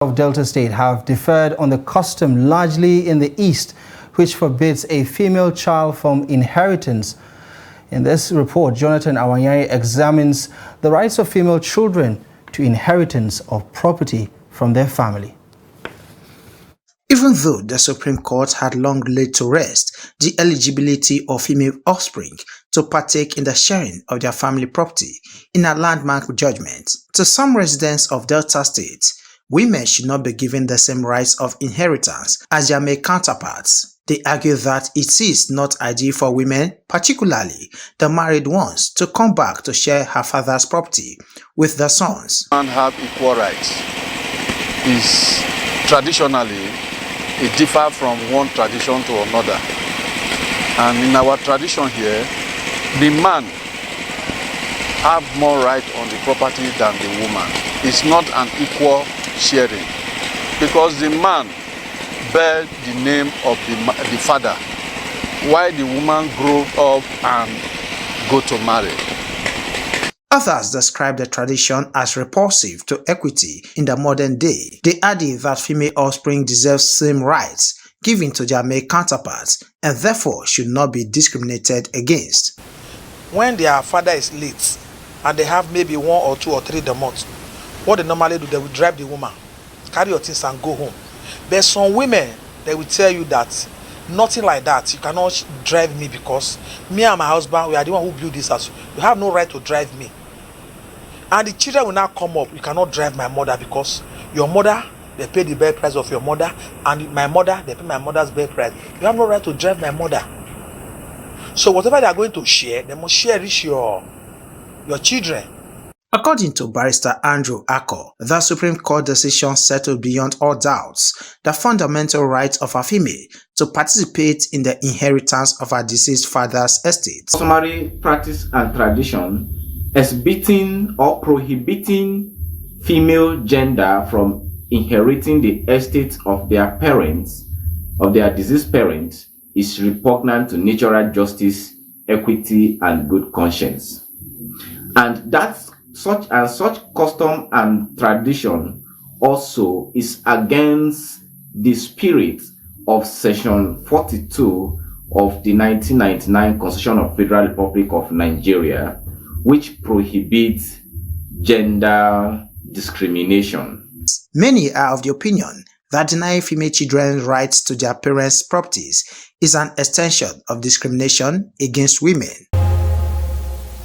of Delta State have differed on the custom largely in the East, which forbids a female child from inheritance. In this report, Jonathan Awanyai examines the rights of female children to inheritance of property from their family. Even though the Supreme Court had long laid to rest the eligibility of female offspring to partake in the sharing of their family property in a landmark judgment, to some residents of Delta State, women should not be given the same rights of inheritance as their male counterparts. They argue that it is not ideal for women, particularly the married ones, to come back to share her father's property with the sons. Man have equal rights. Is traditionally it differs from one tradition to another. And in our tradition here, the man have more right on the property than the woman. It's not an equal sharing because the man bear the name of the father while the woman grow up and go to marry. Others describe the tradition as repulsive to equity in the modern day. They argue that female offspring deserve same rights given to their male counterparts and therefore should not be discriminated against. When their father is late and they have maybe 1 or 2 or 3 the month, what they normally do, they will drive the woman, carry your things and go home. There's some women, they will tell you that nothing like that. You cannot drive me because me and my husband, we are the one who built this house. You have no right to drive me. And the children will now come up. You cannot drive my mother because your mother, they pay the birth price of your mother, and my mother, they pay my mother's birth price. You have no right to drive my mother. So whatever they are going to share, they must cherish your children. According to Barrister Andrew Ako, the Supreme Court decision settled beyond all doubts the fundamental right of a female to participate in the inheritance of her deceased father's estate. Customary practice and tradition exhibiting or prohibiting female gender from inheriting the estate of their parents, of their deceased parents, is repugnant to natural justice, equity, and good conscience. And such custom and tradition also is against the spirit of Section 42 of the 1999 Constitution of the Federal Republic of Nigeria, which prohibits gender discrimination. Many are of the opinion that denying female children rights to their parents' properties is an extension of discrimination against women.